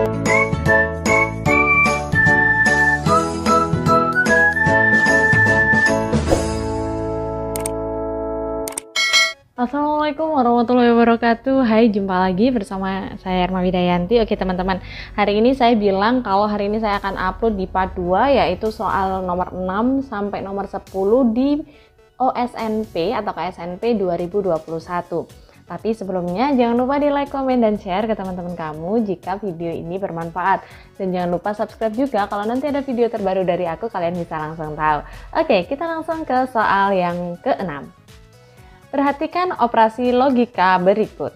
Assalamualaikum warahmatullahi wabarakatuh. Hai, jumpa lagi bersama saya Herma Widayanti. Oke teman-teman, hari ini saya bilang kalau hari ini saya akan upload di part 2, yaitu soal nomor 6 sampai nomor 10 di OSNP atau KSNP 2021. Tapi sebelumnya jangan lupa di like, komen, dan share ke teman-teman kamu jika video ini bermanfaat. Dan jangan lupa subscribe juga kalau nanti ada video terbaru dari aku, kalian bisa langsung tahu. Oke, kita langsung ke soal yang ke-6. Perhatikan operasi logika berikut.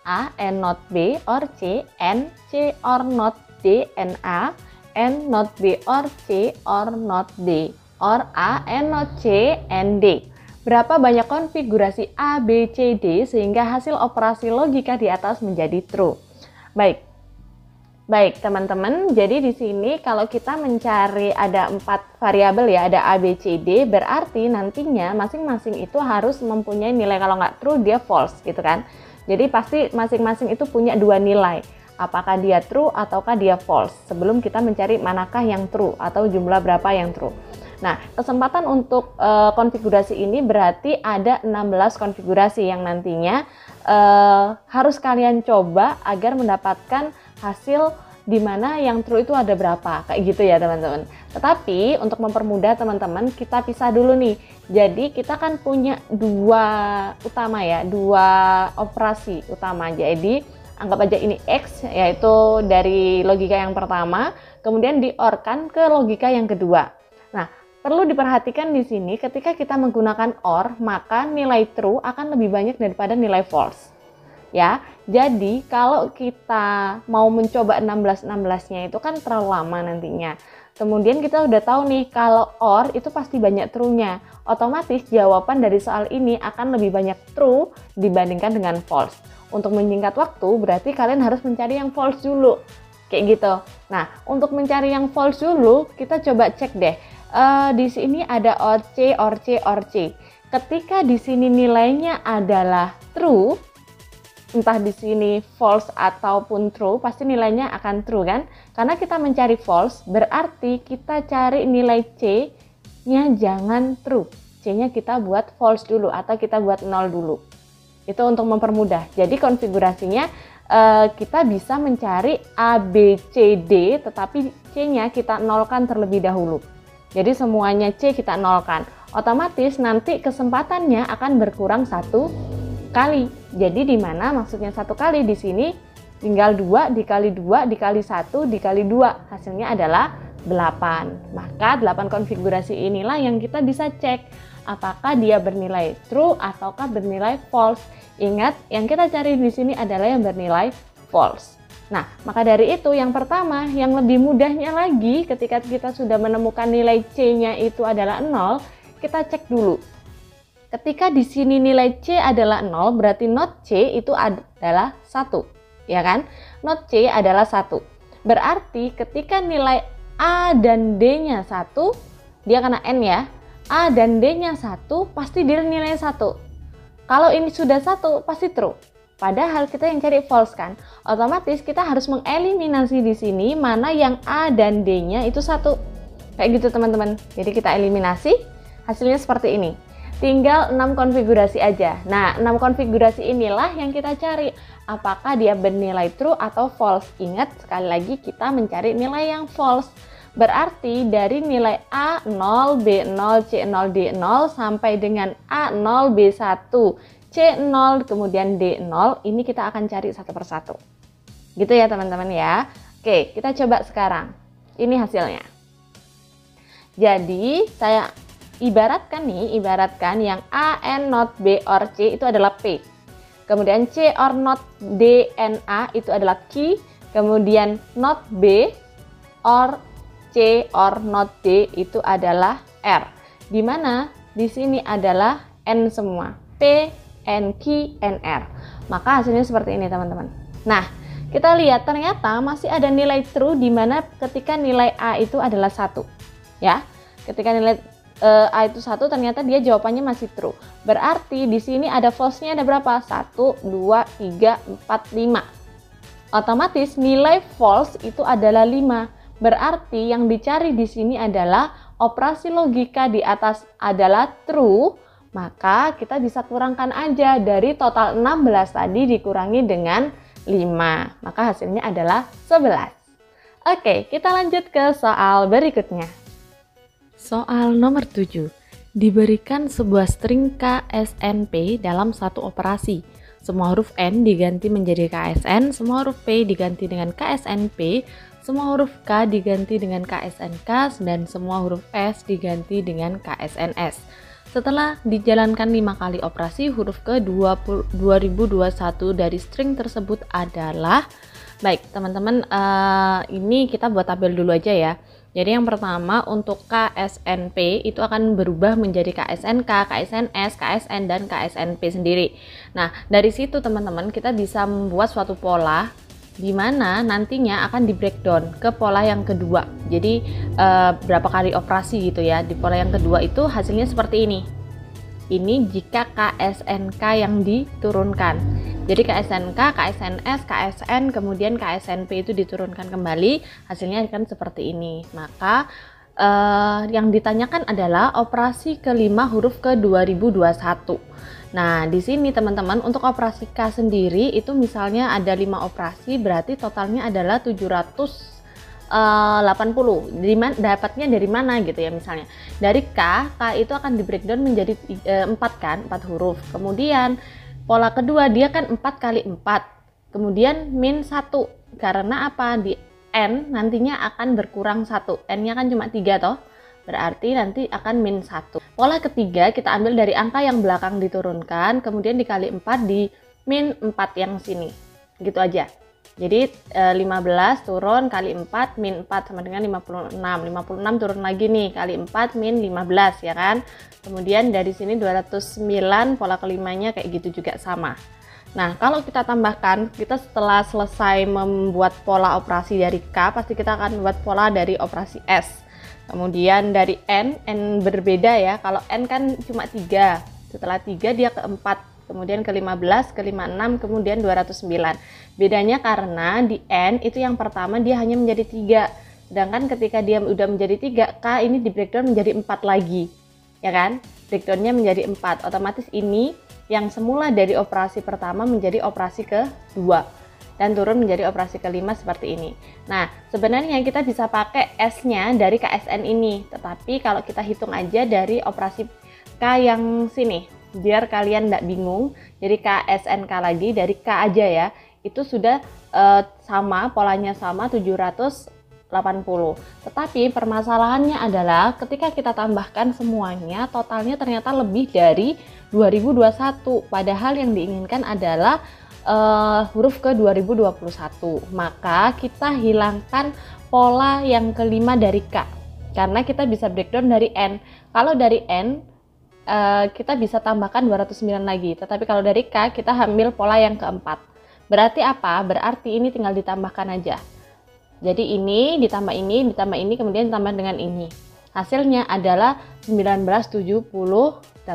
A and not B or C, N, C or not D, and A, N not B or C or not D, or A and not C and D. Berapa banyak konfigurasi A, B, C, D sehingga hasil operasi logika di atas menjadi true? Baik teman-teman, jadi di sini kalau kita mencari ada 4 variabel ya, ada A, B, C, D, berarti nantinya masing-masing itu harus mempunyai nilai, kalau nggak true dia false gitu kan. Jadi pasti masing-masing itu punya 2 nilai, apakah dia true ataukah dia false, sebelum kita mencari manakah yang true atau jumlah berapa yang true. Nah, kesempatan untuk konfigurasi ini berarti ada 16 konfigurasi yang nantinya harus kalian coba agar mendapatkan hasil di mana yang true itu ada berapa, kayak gitu ya teman-teman. Tetapi untuk mempermudah teman-teman, kita pisah dulu nih. Jadi kita kan punya 2 utama ya, 2 operasi utama. Jadi anggap aja ini X, yaitu dari logika yang pertama, kemudian di-OR-kan ke logika yang kedua. Nah, perlu diperhatikan di sini ketika kita menggunakan OR, maka nilai true akan lebih banyak daripada nilai false. Ya, jadi kalau kita mau mencoba 16-16-nya itu kan terlalu lama nantinya. Kemudian kita udah tahu nih kalau OR itu pasti banyak true-nya. Otomatis jawaban dari soal ini akan lebih banyak true dibandingkan dengan false. Untuk menyingkat waktu berarti kalian harus mencari yang false dulu. Kayak gitu. Nah, untuk mencari yang false dulu, kita coba cek deh. Di sini ada OR C, OR C, OR C. Ketika di sini nilainya adalah true, entah di sini false ataupun true, pasti nilainya akan true kan? Karena kita mencari false, berarti kita cari nilai C-nya jangan true. C-nya kita buat false dulu atau kita buat 0 dulu. Itu untuk mempermudah. Jadi konfigurasinya kita bisa mencari A, B, C, D, tetapi C-nya kita nolkan terlebih dahulu. Jadi semuanya C kita nolkan. Otomatis nanti kesempatannya akan berkurang 1 kali. Jadi di mana maksudnya 1 kali, di sini tinggal 2 dikali 2 dikali 1 dikali 2, hasilnya adalah 8. Maka 8 konfigurasi inilah yang kita bisa cek apakah dia bernilai true ataukah bernilai false. Ingat, yang kita cari di sini adalah yang bernilai false. Nah, maka dari itu yang pertama, yang lebih mudahnya lagi ketika kita sudah menemukan nilai C-nya itu adalah 0, kita cek dulu. Ketika di sini nilai C adalah 0, berarti not C itu adalah 1, ya kan? Not C adalah 1. Berarti ketika nilai A dan D-nya 1, dia kena N ya. A dan D-nya 1, pasti dia nilai 1. Kalau ini sudah 1, pasti true. Padahal kita yang cari false kan? Otomatis kita harus mengeliminasi di sini mana yang A dan D-nya itu 1. Kayak gitu teman-teman. Jadi kita eliminasi, hasilnya seperti ini. Tinggal 6 konfigurasi aja. Nah, 6 konfigurasi inilah yang kita cari. Apakah dia bernilai true atau false? Ingat, sekali lagi kita mencari nilai yang false. Berarti dari nilai A 0, B 0, C 0, D 0 sampai dengan A 0, B 1, C 0, kemudian D 0. Ini kita akan cari satu persatu. Gitu ya teman-teman ya. Oke, kita coba sekarang. Ini hasilnya. Jadi, saya ibaratkan yang A, N, not B, or C itu adalah P. Kemudian C or not D, N, A itu adalah Q. Kemudian not B or C or not D itu adalah R. Di mana di sini adalah N semua. P, N, Q, N, R. Maka hasilnya seperti ini teman-teman. Nah, kita lihat ternyata masih ada nilai true di mana ketika nilai A itu adalah 1. Ya, ketika nilai A itu 1, ternyata dia jawabannya masih true. Berarti di sini ada false-nya ada berapa? 1, 2, 3, 4, 5. Otomatis nilai false itu adalah 5. Berarti yang dicari di sini adalah operasi logika di atas adalah true, maka kita bisa kurangkan aja dari total 16 tadi dikurangi dengan 5. Maka hasilnya adalah 11. Oke, kita lanjut ke soal berikutnya. Soal nomor 7. Diberikan sebuah string KSNP dalam satu operasi. Semua huruf N diganti menjadi KSN, semua huruf P diganti dengan KSNP, semua huruf K diganti dengan KSNK, dan semua huruf S diganti dengan KSNS. Setelah dijalankan 5 kali operasi, huruf ke 2021 dari string tersebut adalah... Baik, teman-teman, ini kita buat tabel dulu aja ya. Jadi yang pertama untuk KSNP itu akan berubah menjadi KSNK, KSNS, KSN, dan KSNP sendiri. Nah, dari situ teman-teman kita bisa membuat suatu pola di mana nantinya akan di breakdown ke pola yang kedua. Jadi berapa kali operasi gitu ya. Di pola yang kedua itu hasilnya seperti ini. Ini jika KSNK yang diturunkan. Jadi KSNK, KSNS, KSN, kemudian KSNP itu diturunkan kembali, hasilnya akan seperti ini. Maka yang ditanyakan adalah operasi kelima huruf ke 2021. Nah, di sini teman-teman untuk operasi K sendiri itu misalnya ada 5 operasi, berarti totalnya adalah 780. Dapatnya dari mana gitu ya, misalnya dari K itu akan di breakdown menjadi 4 kan, 4 huruf. Kemudian pola kedua dia kan 4 kali 4, kemudian min 1, karena apa, di N nantinya akan berkurang 1, N nya kan cuma 3 toh, berarti nanti akan min 1. Pola ketiga kita ambil dari angka yang belakang diturunkan, kemudian dikali 4 di min 4 yang sini, gitu aja. Jadi 15 turun kali 4 min 4 sama dengan 56. 56 turun lagi nih kali 4 min 15 ya kan. Kemudian dari sini 209 pola kelimanya kayak gitu juga sama. Nah, kalau kita tambahkan, kita setelah selesai membuat pola operasi dari K, pasti kita akan membuat pola dari operasi S. Kemudian dari N berbeda ya. Kalau N kan cuma 3. Setelah 3 dia ke 4. Kemudian ke 15, ke 56, kemudian 209. Bedanya karena di N itu yang pertama dia hanya menjadi 3. Sedangkan ketika dia udah menjadi 3, K ini di breakdown menjadi 4 lagi. Ya kan? Breakdownnya menjadi 4. Otomatis ini yang semula dari operasi pertama menjadi operasi kedua. Dan turun menjadi operasi kelima seperti ini. Nah, sebenarnya kita bisa pakai S-nya dari KSN ini. Tetapi kalau kita hitung aja dari operasi K yang sini, biar kalian tidak bingung, jadi KSNK lagi dari K aja ya, itu sudah sama, polanya sama 780. Tetapi permasalahannya adalah ketika kita tambahkan semuanya, totalnya ternyata lebih dari 2021, padahal yang diinginkan adalah huruf ke 2021. Maka kita hilangkan pola yang kelima dari K, karena kita bisa breakdown dari N. Kalau dari N kita bisa tambahkan 209 lagi, tetapi kalau dari K kita ambil pola yang keempat. Berarti apa? Berarti ini tinggal ditambahkan aja. Jadi ini ditambah ini, kemudian ditambah dengan ini. Hasilnya adalah 1978.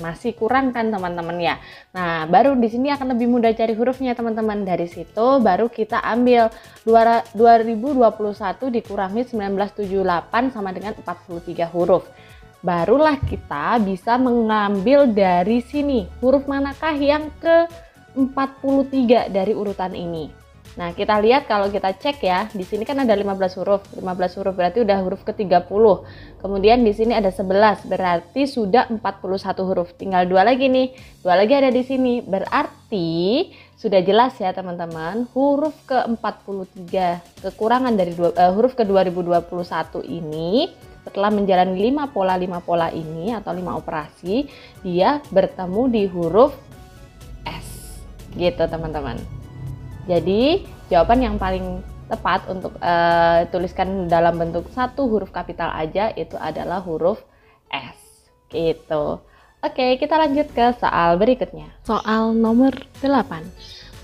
Masih kurang kan teman-teman ya? Nah, baru di sini akan lebih mudah cari hurufnya teman-teman. Dari situ baru kita ambil 2021 dikurangi 1978 sama dengan 43 huruf. Barulah kita bisa mengambil dari sini huruf manakah yang ke-43 dari urutan ini. Nah, kita lihat kalau kita cek ya, di sini kan ada 15 huruf. 15 huruf berarti udah huruf ke-30. Kemudian di sini ada 11, berarti sudah 41 huruf. Tinggal 2 lagi nih. 2 lagi ada di sini. Berarti sudah jelas ya teman-teman, huruf ke-43 kekurangan dari huruf ke-2021 ini setelah menjalani 5 pola ini atau 5 operasi, dia bertemu di huruf S. Gitu teman-teman. Jadi jawaban yang paling tepat untuk tuliskan dalam bentuk satu huruf kapital aja itu adalah huruf S. Gitu. Oke, kita lanjut ke soal berikutnya. Soal nomor 8.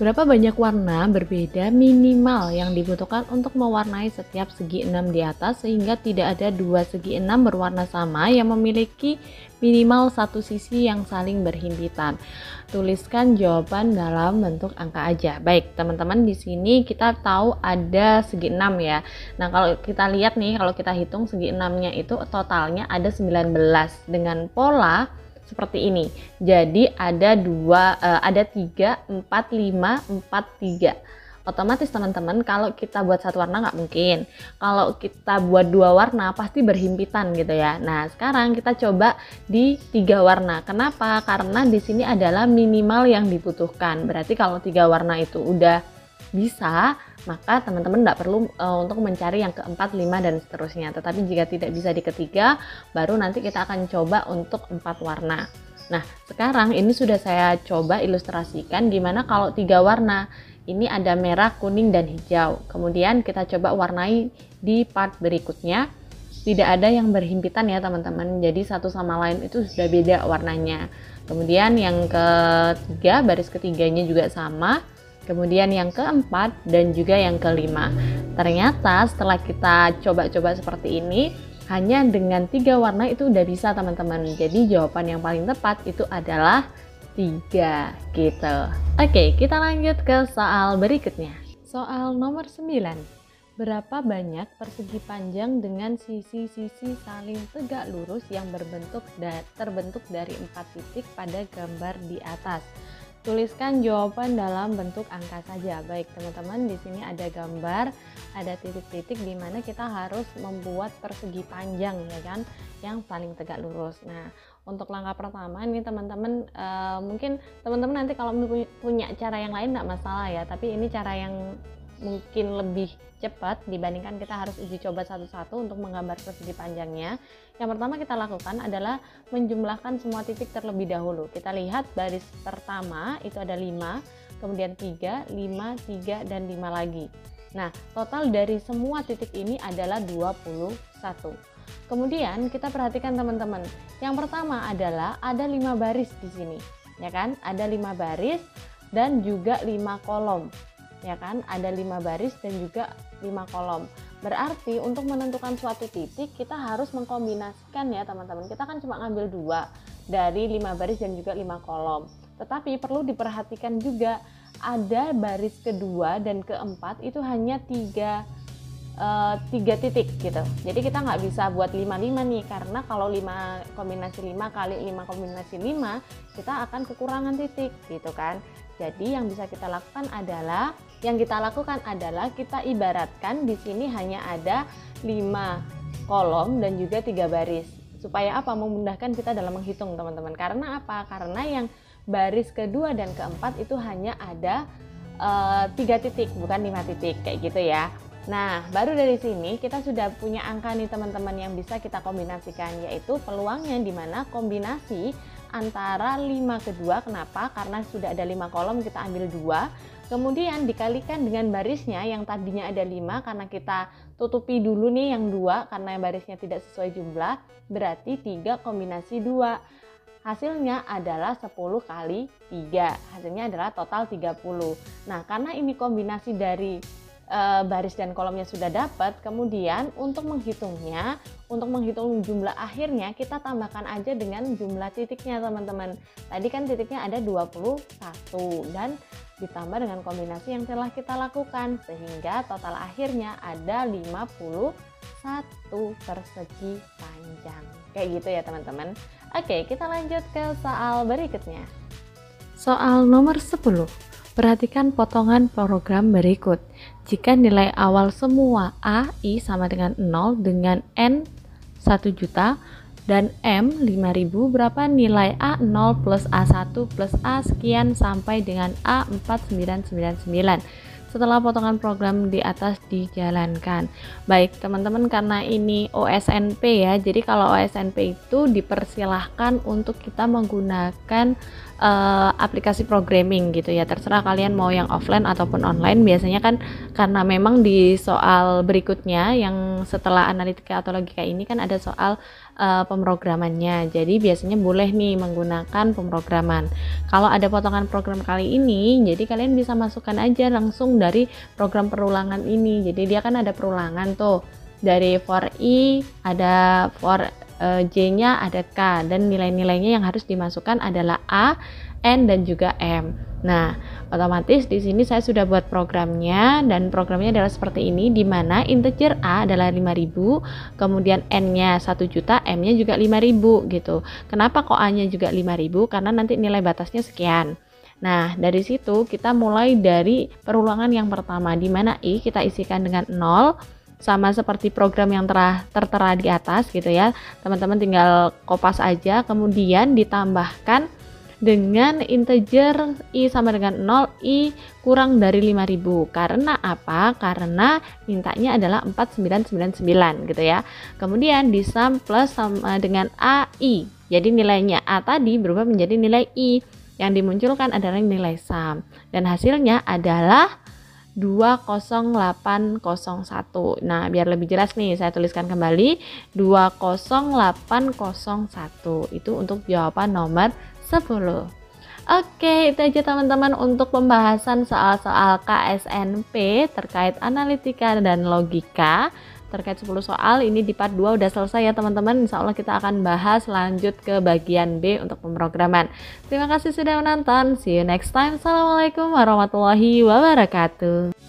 Berapa banyak warna berbeda minimal yang dibutuhkan untuk mewarnai setiap segi 6 di atas sehingga tidak ada dua segi 6 berwarna sama yang memiliki minimal satu sisi yang saling berhimpitan. Tuliskan jawaban dalam bentuk angka aja. Baik, teman-teman, di sini kita tahu ada segi 6 ya. Nah, kalau kita lihat nih, kalau kita hitung segi 6-nya itu totalnya ada 19 dengan pola seperti ini. Jadi ada 3, 4, 5, 4, 3. Otomatis teman-teman, kalau kita buat satu warna nggak mungkin. Kalau kita buat dua warna pasti berhimpitan gitu ya. Nah, sekarang kita coba di 3 warna. Kenapa? Karena di sini adalah minimal yang dibutuhkan. Berarti kalau 3 warna itu udah bisa, maka teman-teman tidak perlu untuk mencari yang keempat, 5 dan seterusnya. Tetapi jika tidak bisa di ketiga, baru nanti kita akan coba untuk 4 warna. Nah, sekarang ini sudah saya coba ilustrasikan gimana kalau 3 warna. Ini ada merah, kuning, dan hijau. Kemudian kita coba warnai di part berikutnya. Tidak ada yang berhimpitan ya teman-teman. Jadi satu sama lain itu sudah beda warnanya. Kemudian yang ketiga, baris ketiganya juga sama. Kemudian yang keempat dan juga yang kelima. Ternyata setelah kita coba-coba seperti ini, hanya dengan 3 warna itu udah bisa teman-teman. Jadi jawaban yang paling tepat itu adalah 3 gitu. Oke, kita lanjut ke soal berikutnya. Soal nomor 9. Berapa banyak persegi panjang dengan sisi-sisi saling tegak lurus yang terbentuk dari 4 titik pada gambar di atas? Tuliskan jawaban dalam bentuk angka saja. Baik teman-teman, di sini ada gambar, ada titik-titik di mana kita harus membuat persegi panjang ya kan, yang saling tegak lurus. Nah, untuk langkah pertama ini teman-teman, mungkin teman-teman nanti kalau punya cara yang lain tidak masalah ya, tapi ini cara yang mungkin lebih cepat dibandingkan kita harus uji coba satu-satu untuk menggambar persegi panjangnya. Yang pertama kita lakukan adalah menjumlahkan semua titik terlebih dahulu. Kita lihat baris pertama itu ada 5, kemudian 3, 5, 3, dan 5 lagi. Nah, total dari semua titik ini adalah 21. Kemudian kita perhatikan teman-teman. Yang pertama adalah ada 5 baris di sini, ya kan? Ada 5 baris dan juga 5 kolom. Ya kan, ada 5 baris dan juga 5 kolom. Berarti untuk menentukan suatu titik kita harus mengkombinasikan ya teman-teman. Kita kan cuma ngambil 2 dari 5 baris dan juga 5 kolom. Tetapi perlu diperhatikan juga ada baris kedua dan keempat itu hanya 3 titik gitu. Jadi kita nggak bisa buat 5-5 nih, karena kalau 5 kombinasi 5 kali 5 kombinasi 5 kita akan kekurangan titik gitu kan. Jadi yang kita lakukan adalah kita ibaratkan di sini hanya ada 5 kolom dan juga 3 baris. Supaya apa? Memudahkan kita dalam menghitung teman-teman. Karena apa? Karena yang baris kedua dan keempat itu hanya ada 3 titik, bukan 5 titik kayak gitu ya. Nah, baru dari sini kita sudah punya angka nih teman-teman yang bisa kita kombinasikan, yaitu peluangnya di mana kombinasi antara 5 kedua. Kenapa? Karena sudah ada 5 kolom, kita ambil 2, kemudian dikalikan dengan barisnya yang tadinya ada 5, karena kita tutupi dulu nih yang 2 karena barisnya tidak sesuai jumlah, berarti 3 kombinasi 2. Hasilnya adalah 10 kali 3, hasilnya adalah total 30. Nah, karena ini kombinasi dari baris dan kolomnya sudah dapat, kemudian untuk menghitung jumlah akhirnya kita tambahkan aja dengan jumlah titiknya teman-teman. Tadi kan titiknya ada 21 dan ditambah dengan kombinasi yang telah kita lakukan sehingga total akhirnya ada 51 persegi panjang. Kayak gitu ya teman-teman. Oke, kita lanjut ke soal berikutnya. Soal nomor 10. Perhatikan potongan program berikut. Jika nilai awal semua A, I sama dengan 0 dengan N 1 juta dan M 5.000, berapa nilai A0 plus A1 plus A sekian sampai dengan A4999 setelah potongan program di atas dijalankan. Baik teman-teman, karena ini OSNP ya, jadi kalau OSNP itu dipersilahkan untuk kita menggunakan aplikasi programming gitu ya, terserah kalian mau yang offline ataupun online. Biasanya kan karena memang di soal berikutnya yang setelah analitika atau logika ini kan ada soal pemrogramannya. Jadi biasanya boleh nih menggunakan pemrograman. Kalau ada potongan program kali ini, jadi kalian bisa masukkan aja langsung dari program perulangan ini. Jadi dia kan ada perulangan tuh. Dari for I, ada for J-nya, ada K, dan nilai-nilainya yang harus dimasukkan adalah A, N, dan juga M. Nah, otomatis di sini saya sudah buat programnya, dan programnya adalah seperti ini, di mana integer A adalah 5.000, kemudian N-nya 1 juta, M-nya juga 5.000 gitu. Kenapa kok A-nya juga 5.000? Karena nanti nilai batasnya sekian. Nah, dari situ kita mulai dari perulangan yang pertama, di mana I kita isikan dengan 0, sama seperti program yang tertera di atas gitu ya. Teman-teman tinggal kopas aja, kemudian ditambahkan dengan integer I sama dengan 0, I kurang dari 5.000. Karena apa? Karena mintanya adalah 4999 gitu ya. Kemudian di sum plus sama dengan AI. Jadi nilainya A tadi berubah menjadi nilai I. Yang dimunculkan adalah nilai sum. Dan hasilnya adalah 20801. Nah, biar lebih jelas nih, saya tuliskan kembali 20801. Itu untuk jawaban nomor 10. Oke, itu aja teman-teman untuk pembahasan soal-soal KSNP terkait analitika dan logika. Terkait 10 soal ini di part 2 udah selesai ya teman-teman. Insya Allah kita akan bahas lanjut ke bagian B untuk pemrograman. Terima kasih sudah menonton. See you next time. Assalamualaikum warahmatullahi wabarakatuh.